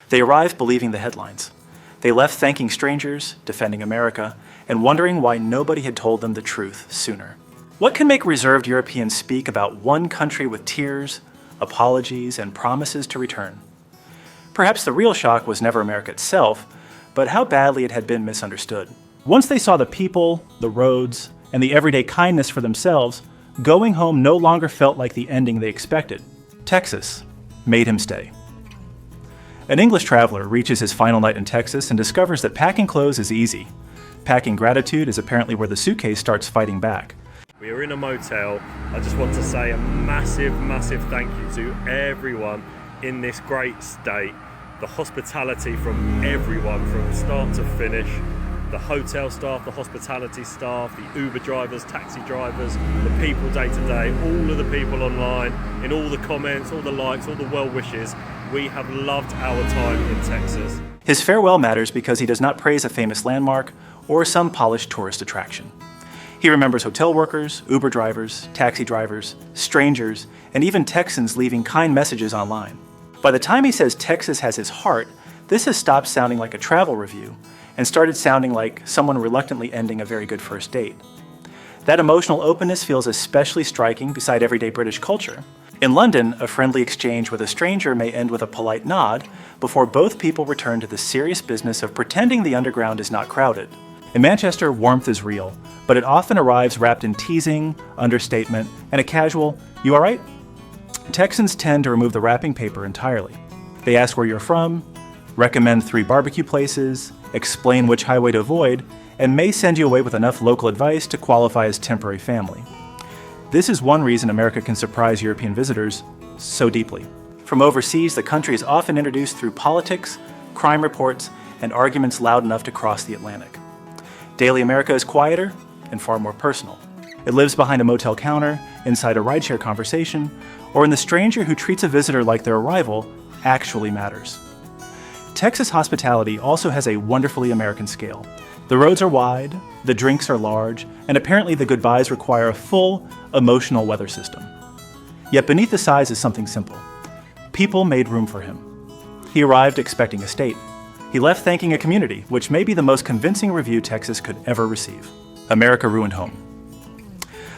They arrived believing the headlines. They left thanking strangers, defending America, and wondering why nobody had told them the truth sooner. What can make reserved Europeans speak about one country with tears, apologies, and promises to return? Perhaps the real shock was never America itself, but how badly it had been misunderstood. Once they saw the people, the roads, and the everyday kindness for themselves, going home no longer felt like the ending they expected. Texas made him stay. An English traveler reaches his final night in Texas and discovers that packing clothes is easy. Packing gratitude is apparently where the suitcase starts fighting back. We are in a motel. I just want to say a massive, massive thank you to everyone in this great state. The hospitality from everyone from start to finish. The hotel staff, the hospitality staff, the Uber drivers, taxi drivers, the people day to day, all of the people online, in all the comments, all the likes, all the well wishes. We have loved our time in Texas. His farewell matters because he does not praise a famous landmark or some polished tourist attraction. He remembers hotel workers, Uber drivers, taxi drivers, strangers, and even Texans leaving kind messages online. By the time he says Texas has his heart, this has stopped sounding like a travel review and started sounding like someone reluctantly ending a very good first date. That emotional openness feels especially striking beside everyday British culture. In London, a friendly exchange with a stranger may end with a polite nod before both people return to the serious business of pretending the underground is not crowded. In Manchester, warmth is real, but it often arrives wrapped in teasing, understatement, and a casual, "You all right?" Texans tend to remove the wrapping paper entirely. They ask where you're from, recommend 3 barbecue places, explain which highway to avoid, and may send you away with enough local advice to qualify as temporary family. This is one reason America can surprise European visitors so deeply. From overseas, the country is often introduced through politics, crime reports, and arguments loud enough to cross the Atlantic. Daily America is quieter and far more personal. It lives behind a motel counter, inside a rideshare conversation, or in the stranger who treats a visitor like their arrival actually matters. Texas hospitality also has a wonderfully American scale. The roads are wide, the drinks are large, and apparently the goodbyes require a full, emotional weather system. Yet beneath the size is something simple. People made room for him. He arrived expecting a state. He left thanking a community, which may be the most convincing review Texas could ever receive. America ruined home.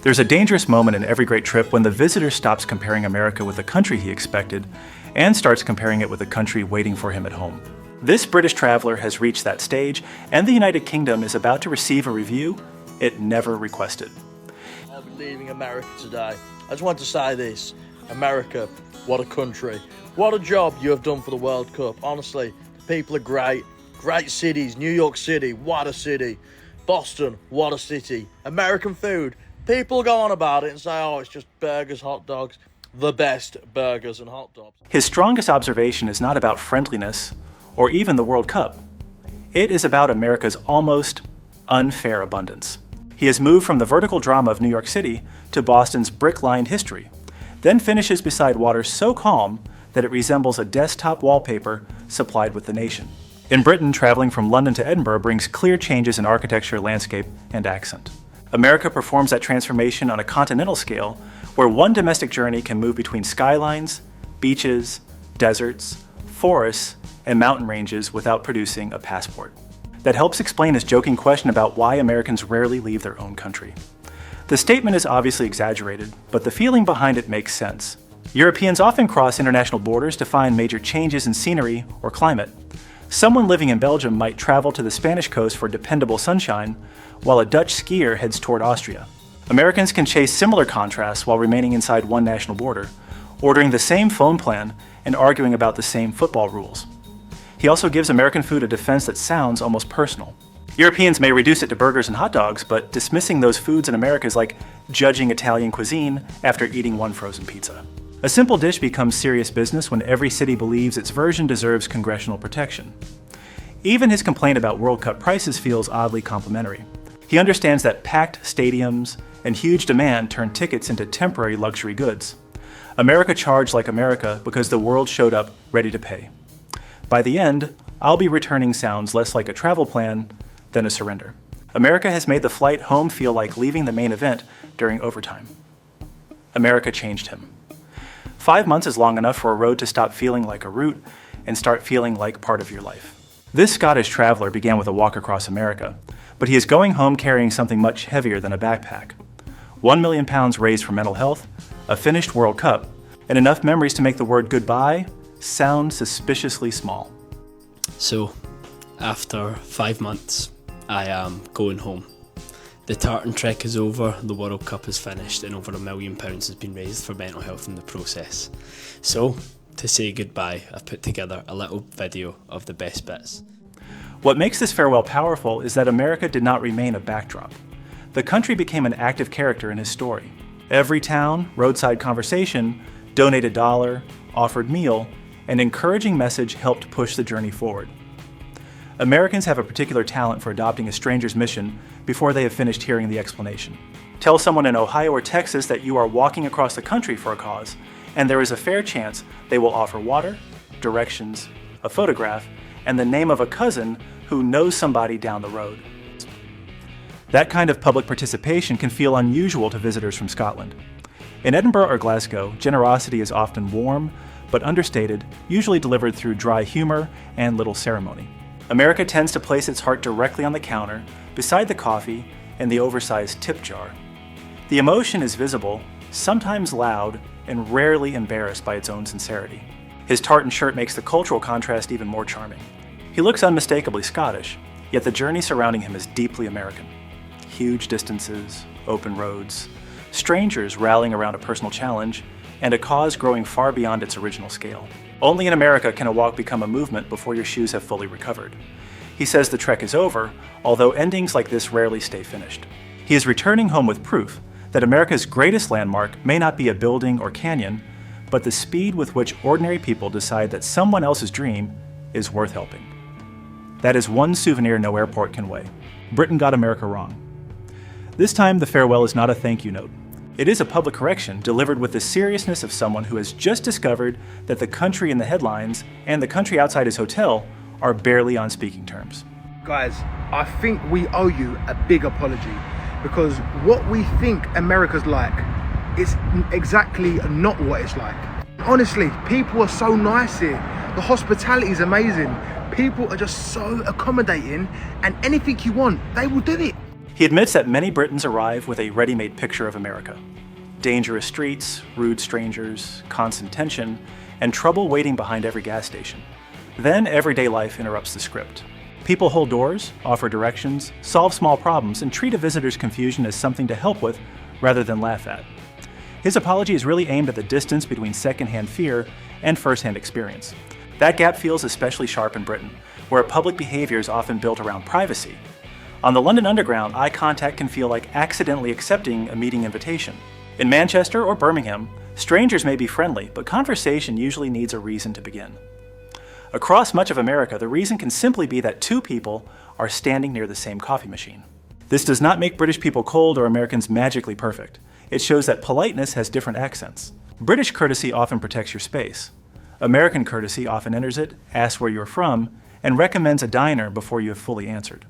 There's a dangerous moment in every great trip when the visitor stops comparing America with the country he expected and starts comparing it with the country waiting for him at home. This British traveler has reached that stage, and the United Kingdom is about to receive a review it never requested. I'll be leaving America today. I just want to say this. America, what a country. What a job you have done for the World Cup. Honestly, people are great. Great cities. New York City, what a city. Boston, what a city. American food. People go on about it and say, oh, it's just burgers, hot dogs. The best burgers and hot dogs. His strongest observation is not about friendliness or even the World Cup. It is about America's almost unfair abundance. He has moved from the vertical drama of New York City to Boston's brick-lined history, then finishes beside water so calm that it resembles a desktop wallpaper supplied with the nation. In Britain, traveling from London to Edinburgh brings clear changes in architecture, landscape, and accent. America performs that transformation on a continental scale, where one domestic journey can move between skylines, beaches, deserts, forests, and mountain ranges without producing a passport. That helps explain his joking question about why Americans rarely leave their own country. The statement is obviously exaggerated, but the feeling behind it makes sense. Europeans often cross international borders to find major changes in scenery or climate. Someone living in Belgium might travel to the Spanish coast for dependable sunshine, while a Dutch skier heads toward Austria. Americans can chase similar contrasts while remaining inside one national border, ordering the same phone plan and arguing about the same football rules. He also gives American food a defense that sounds almost personal. Europeans may reduce it to burgers and hot dogs, but dismissing those foods in America is like judging Italian cuisine after eating one frozen pizza. A simple dish becomes serious business when every city believes its version deserves congressional protection. Even his complaint about World Cup prices feels oddly complimentary. He understands that packed stadiums and huge demand turn tickets into temporary luxury goods. America charged like America because the world showed up ready to pay. By the end, I'll be returning sounds less like a travel plan than a surrender. America has made the flight home feel like leaving the main event during overtime. America changed him. 5 months is long enough for a road to stop feeling like a route and start feeling like part of your life. This Scottish traveler began with a walk across America, but he is going home carrying something much heavier than a backpack. 1 million pounds raised for mental health, a finished World Cup, and enough memories to make the word goodbye sound suspiciously small. So, after 5 months, I am going home. The tartan trek is over, the World Cup is finished, and over £1 million has been raised for mental health in the process. So, to say goodbye, I've put together a little video of the best bits. What makes this farewell powerful is that America did not remain a backdrop. The country became an active character in his story. Every town, roadside conversation, donated dollar, offered meal, an encouraging message helped push the journey forward. Americans have a particular talent for adopting a stranger's mission before they have finished hearing the explanation. Tell someone in Ohio or Texas that you are walking across the country for a cause, and there is a fair chance they will offer water, directions, a photograph, and the name of a cousin who knows somebody down the road. That kind of public participation can feel unusual to visitors from Scotland. In Edinburgh or Glasgow, generosity is often warm, but understated, usually delivered through dry humor and little ceremony. America tends to place its heart directly on the counter, beside the coffee and the oversized tip jar. The emotion is visible, sometimes loud, and rarely embarrassed by its own sincerity. His tartan shirt makes the cultural contrast even more charming. He looks unmistakably Scottish, yet the journey surrounding him is deeply American. Huge distances, open roads, strangers rallying around a personal challenge, and a cause growing far beyond its original scale. Only in America can a walk become a movement before your shoes have fully recovered. He says the trek is over, although endings like this rarely stay finished. He is returning home with proof that America's greatest landmark may not be a building or canyon, but the speed with which ordinary people decide that someone else's dream is worth helping. That is one souvenir no airport can weigh. Britain got America wrong. This time, the farewell is not a thank you note. It is a public correction delivered with the seriousness of someone who has just discovered that the country in the headlines and the country outside his hotel are barely on speaking terms. Guys, I think we owe you a big apology, because what we think America's like is exactly not what it's like. Honestly, people are so nice here. The hospitality is amazing. People are just so accommodating, and anything you want, they will do it. He admits that many Britons arrive with a ready-made picture of America. Dangerous streets, rude strangers, constant tension, and trouble waiting behind every gas station. Then everyday life interrupts the script. People hold doors, offer directions, solve small problems, and treat a visitor's confusion as something to help with rather than laugh at. His apology is really aimed at the distance between secondhand fear and firsthand experience. That gap feels especially sharp in Britain, where public behavior is often built around privacy. On the London Underground, eye contact can feel like accidentally accepting a meeting invitation. In Manchester or Birmingham, strangers may be friendly, but conversation usually needs a reason to begin. Across much of America, the reason can simply be that two people are standing near the same coffee machine. This does not make British people cold or Americans magically perfect. It shows that politeness has different accents. British courtesy often protects your space. American courtesy often enters it, asks where you're from, and recommends a diner before you have fully answered.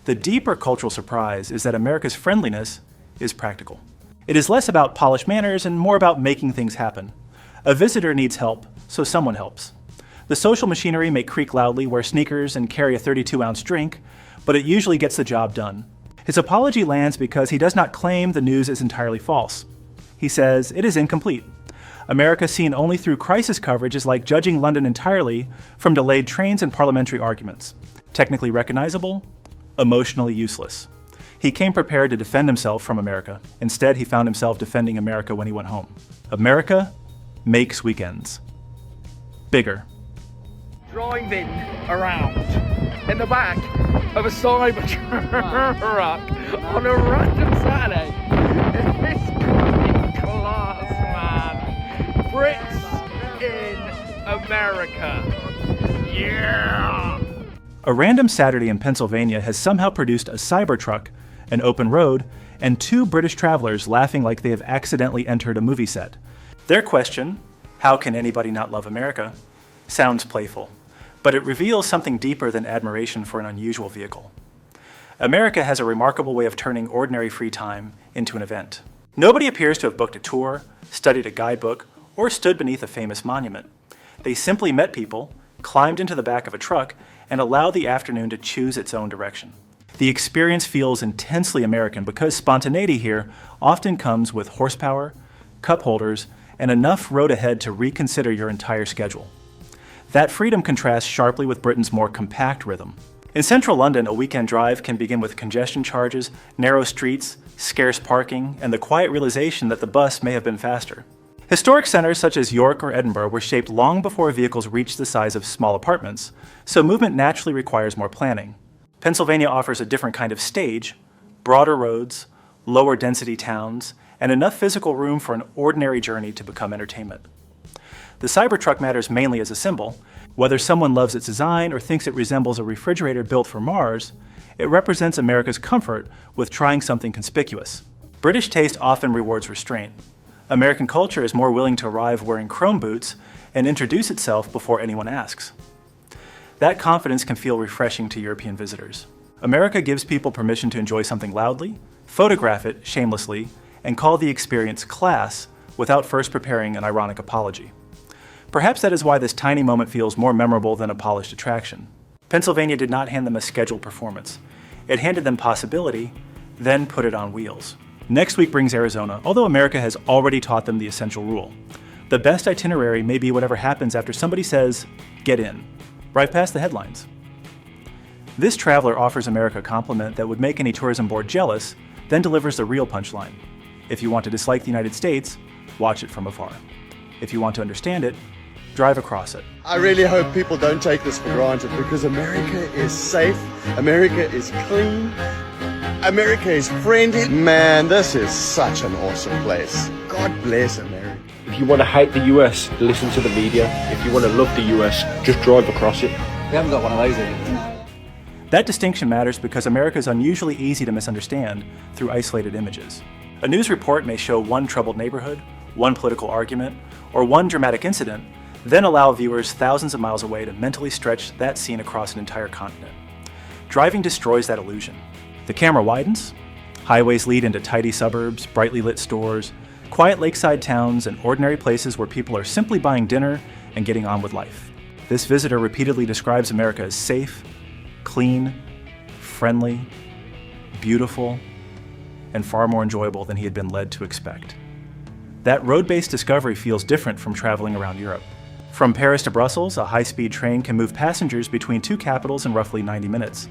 The deeper cultural surprise is that America's friendliness is practical. It is less about polished manners and more about making things happen. A visitor needs help, so someone helps. The social machinery may creak loudly, wear sneakers, and carry a 32-ounce drink, but it usually gets the job done. His apology lands because he does not claim the news is entirely false. He says it is incomplete. America seen only through crisis coverage is like judging London entirely from delayed trains and parliamentary arguments. Technically recognizable, emotionally useless. He came prepared to defend himself from America. Instead, he found himself defending America when he went home. America makes weekends bigger. Driving around in the back of a cyber truck on a random Saturday. This could be class, man. Brits in America. Yeah! A random Saturday in Pennsylvania has somehow produced a Cybertruck, an open road, and two British travelers laughing like they have accidentally entered a movie set. Their question, how can anybody not love America, sounds playful, but it reveals something deeper than admiration for an unusual vehicle. America has a remarkable way of turning ordinary free time into an event. Nobody appears to have booked a tour, studied a guidebook, or stood beneath a famous monument. They simply met people, climbed into the back of a truck, and allowed the afternoon to choose its own direction. The experience feels intensely American because spontaneity here often comes with horsepower, cup holders, and enough road ahead to reconsider your entire schedule. That freedom contrasts sharply with Britain's more compact rhythm. In central London, a weekend drive can begin with congestion charges, narrow streets, scarce parking, and the quiet realization that the bus may have been faster. Historic centers such as York or Edinburgh were shaped long before vehicles reached the size of small apartments, so movement naturally requires more planning. Pennsylvania offers a different kind of stage, broader roads, lower density towns, and enough physical room for an ordinary journey to become entertainment. The Cybertruck matters mainly as a symbol. Whether someone loves its design or thinks it resembles a refrigerator built for Mars, it represents America's comfort with trying something conspicuous. British taste often rewards restraint. American culture is more willing to arrive wearing chrome boots and introduce itself before anyone asks. That confidence can feel refreshing to European visitors. America gives people permission to enjoy something loudly, photograph it shamelessly, and call the experience class without first preparing an ironic apology. Perhaps that is why this tiny moment feels more memorable than a polished attraction. Pennsylvania did not hand them a scheduled performance. It handed them possibility, then put it on wheels. Next week brings Arizona, although America has already taught them the essential rule. The best itinerary may be whatever happens after somebody says, "Get in," right past the headlines. This traveler offers America a compliment that would make any tourism board jealous, then delivers the real punchline. If you want to dislike the United States, watch it from afar. If you want to understand it, drive across it. I really hope people don't take this for granted because America is safe, America is clean, America is friendly. Man, this is such an awesome place. God bless America. If you want to hate the US, listen to the media. If you want to love the US, just drive across it. We haven't got one of those anymore. That distinction matters because America is unusually easy to misunderstand through isolated images. A news report may show one troubled neighborhood, one political argument, or one dramatic incident, then allow viewers thousands of miles away to mentally stretch that scene across an entire continent. Driving destroys that illusion. The camera widens, highways lead into tidy suburbs, brightly lit stores, quiet lakeside towns, and ordinary places where people are simply buying dinner and getting on with life. This visitor repeatedly describes America as safe, clean, friendly, beautiful, and far more enjoyable than he had been led to expect. That road-based discovery feels different from traveling around Europe. From Paris to Brussels, a high-speed train can move passengers between two capitals in roughly 90 minutes,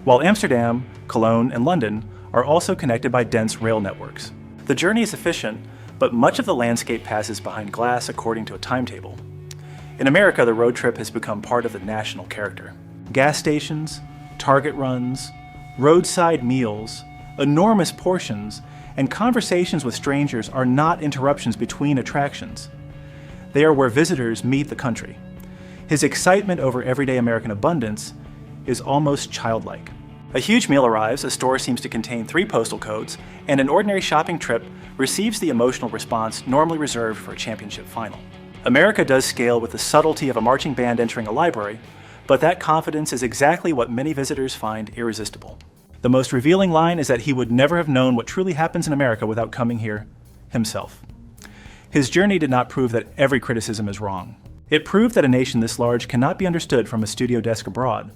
while Amsterdam, Cologne, and London are also connected by dense rail networks. The journey is efficient, but much of the landscape passes behind glass according to a timetable. In America, the road trip has become part of the national character. Gas stations, Target runs, roadside meals, enormous portions, and conversations with strangers are not interruptions between attractions. They are where visitors meet the country. His excitement over everyday American abundance is almost childlike. A huge meal arrives, a store seems to contain 3 postal codes, and an ordinary shopping trip receives the emotional response normally reserved for a championship final. America does scale with the subtlety of a marching band entering a library, but that confidence is exactly what many visitors find irresistible. The most revealing line is that he would never have known what truly happens in America without coming here himself. His journey did not prove that every criticism is wrong. It proved that a nation this large cannot be understood from a studio desk abroad.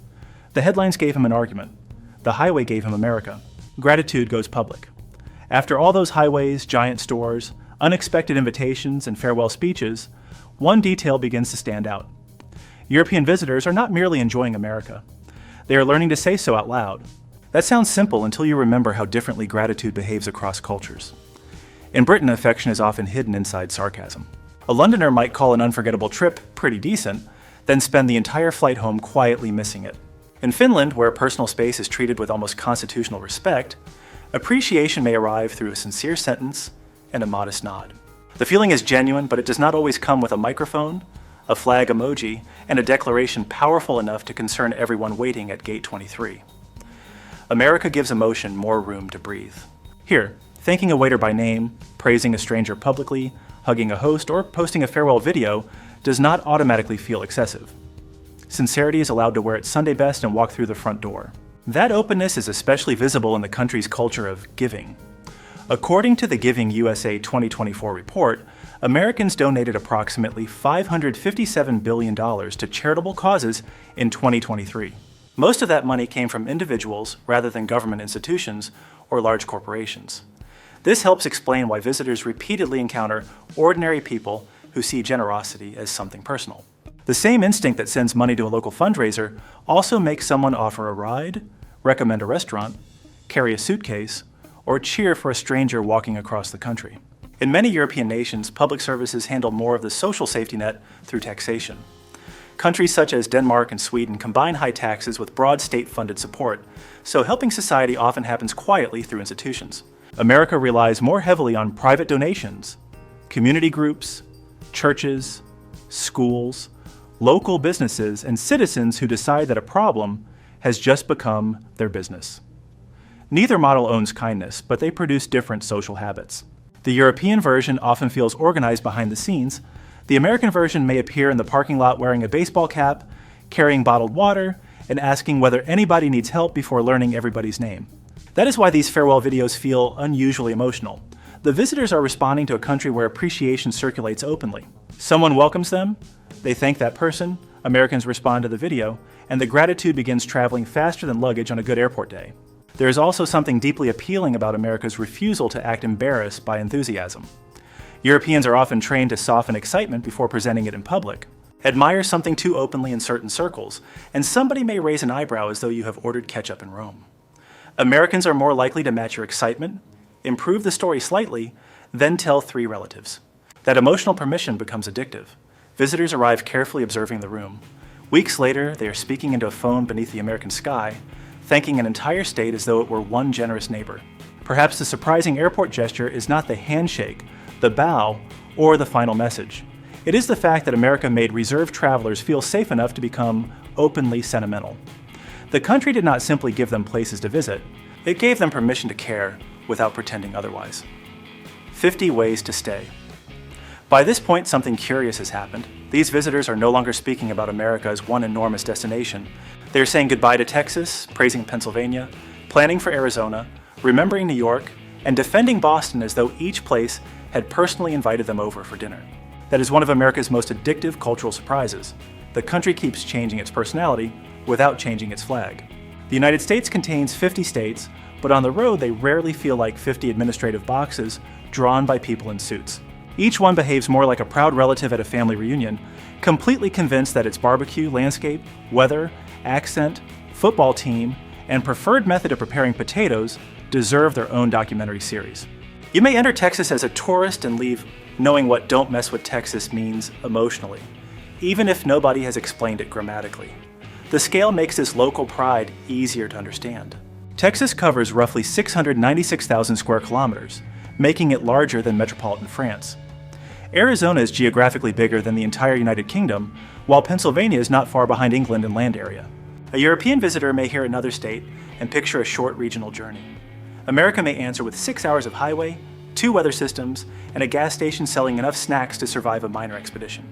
The headlines gave him an argument. The highway gave him America. Gratitude goes public. After all those highways, giant stores, unexpected invitations, and farewell speeches, one detail begins to stand out. European visitors are not merely enjoying America. They are learning to say so out loud. That sounds simple until you remember how differently gratitude behaves across cultures. In Britain, affection is often hidden inside sarcasm. A Londoner might call an unforgettable trip pretty decent, then spend the entire flight home quietly missing it. In Finland, where personal space is treated with almost constitutional respect, appreciation may arrive through a sincere sentence and a modest nod. The feeling is genuine, but it does not always come with a microphone, a flag emoji, and a declaration powerful enough to concern everyone waiting at gate 23. America gives emotion more room to breathe. Here, thanking a waiter by name, praising a stranger publicly, hugging a host, or posting a farewell video does not automatically feel excessive. Sincerity is allowed to wear its Sunday best and walk through the front door. That openness is especially visible in the country's culture of giving. According to the Giving USA 2024 report, Americans donated approximately $557 billion to charitable causes in 2023. Most of that money came from individuals rather than government institutions or large corporations. This helps explain why visitors repeatedly encounter ordinary people who see generosity as something personal. The same instinct that sends money to a local fundraiser also makes someone offer a ride, recommend a restaurant, carry a suitcase, or cheer for a stranger walking across the country. In many European nations, public services handle more of the social safety net through taxation. Countries such as Denmark and Sweden combine high taxes with broad state-funded support, so helping society often happens quietly through institutions. America relies more heavily on private donations, community groups, churches, schools, local businesses, and citizens who decide that a problem has just become their business. Neither model owns kindness, but they produce different social habits. The European version often feels organized behind the scenes. The American version may appear in the parking lot wearing a baseball cap, carrying bottled water, and asking whether anybody needs help before learning everybody's name. That is why these farewell videos feel unusually emotional. The visitors are responding to a country where appreciation circulates openly. Someone welcomes them, they thank that person, Americans respond to the video, and the gratitude begins traveling faster than luggage on a good airport day. There is also something deeply appealing about America's refusal to act embarrassed by enthusiasm. Europeans are often trained to soften excitement before presenting it in public, admire something too openly in certain circles, and somebody may raise an eyebrow as though you have ordered ketchup in Rome. Americans are more likely to match your excitement, improve the story slightly, then tell 3 relatives. That emotional permission becomes addictive. Visitors arrive carefully observing the room. Weeks later, they are speaking into a phone beneath the American sky, thanking an entire state as though it were one generous neighbor. Perhaps the surprising airport gesture is not the handshake, the bow, or the final message. It is the fact that America made reserved travelers feel safe enough to become openly sentimental. The country did not simply give them places to visit, it gave them permission to care without pretending otherwise. 50 ways to stay. By this point, something curious has happened. These visitors are no longer speaking about America as one enormous destination. They are saying goodbye to Texas, praising Pennsylvania, planning for Arizona, remembering New York, and defending Boston as though each place had personally invited them over for dinner. That is one of America's most addictive cultural surprises. The country keeps changing its personality without changing its flag. The United States contains 50 states, but on the road they rarely feel like 50 administrative boxes drawn by people in suits. Each one behaves more like a proud relative at a family reunion, completely convinced that its barbecue, landscape, weather, accent, football team, and preferred method of preparing potatoes deserve their own documentary series. You may enter Texas as a tourist and leave knowing what "don't mess with Texas" means emotionally, even if nobody has explained it grammatically. The scale makes this local pride easier to understand. Texas covers roughly 696,000 square kilometers, making it larger than metropolitan France. Arizona is geographically bigger than the entire United Kingdom, while Pennsylvania is not far behind England in land area. A European visitor may hear another state and picture a short regional journey. America may answer with 6 hours of highway, 2 weather systems, and a gas station selling enough snacks to survive a minor expedition.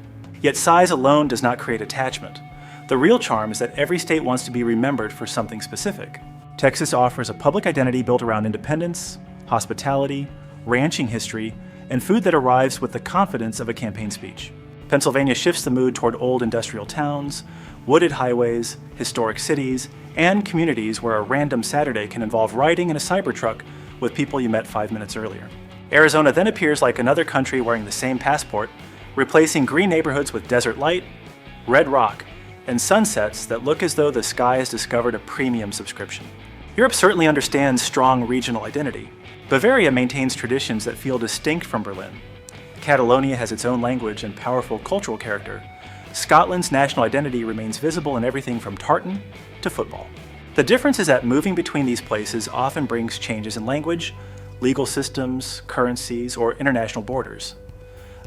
Yet size alone does not create attachment. The real charm is that every state wants to be remembered for something specific. Texas offers a public identity built around independence, hospitality, ranching history, and food that arrives with the confidence of a campaign speech. Pennsylvania shifts the mood toward old industrial towns, wooded highways, historic cities, and communities where a random Saturday can involve riding in a Cybertruck with people you met 5 minutes earlier. Arizona then appears like another country wearing the same passport, replacing green neighborhoods with desert light, red rock, and sunsets that look as though the sky has discovered a premium subscription. Europe certainly understands strong regional identity. Bavaria maintains traditions that feel distinct from Berlin. Catalonia has its own language and powerful cultural character. Scotland's national identity remains visible in everything from tartan to football. The difference is that moving between these places often brings changes in language, legal systems, currencies, or international borders.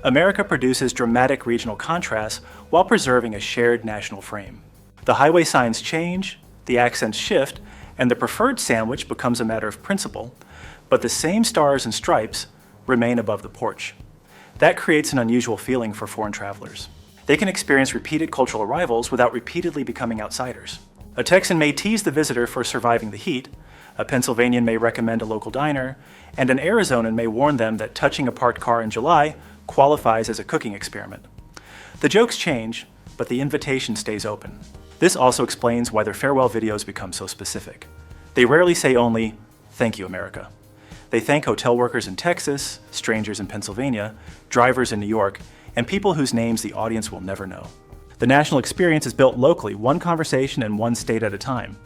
America produces dramatic regional contrasts while preserving a shared national frame. The highway signs change, the accents shift, and the preferred sandwich becomes a matter of principle, but the same stars and stripes remain above the porch. That creates an unusual feeling for foreign travelers. They can experience repeated cultural arrivals without repeatedly becoming outsiders. A Texan may tease the visitor for surviving the heat. A Pennsylvanian may recommend a local diner, and an Arizonan may warn them that touching a parked car in July qualifies as a cooking experiment. The jokes change, but the invitation stays open. This also explains why their farewell videos become so specific. They rarely say only, "Thank you, America." They thank hotel workers in Texas, strangers in Pennsylvania, drivers in New York, and people whose names the audience will never know. The national experience is built locally, one conversation in one state at a time.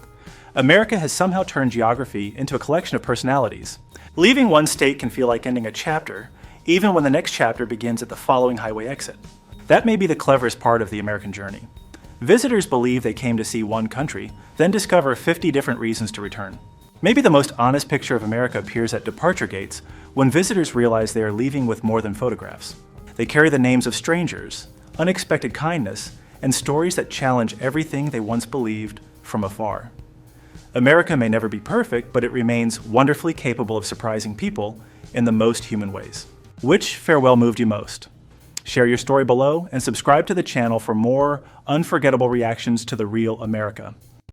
America has somehow turned geography into a collection of personalities. Leaving one state can feel like ending a chapter, even when the next chapter begins at the following highway exit. That may be the cleverest part of the American journey. Visitors believe they came to see one country, then discover 50 different reasons to return. Maybe the most honest picture of America appears at departure gates when visitors realize they are leaving with more than photographs. They carry the names of strangers, unexpected kindness, and stories that challenge everything they once believed from afar. America may never be perfect, but it remains wonderfully capable of surprising people in the most human ways. Which farewell moved you most? Share your story below and subscribe to the channel for more unforgettable reactions to the real America.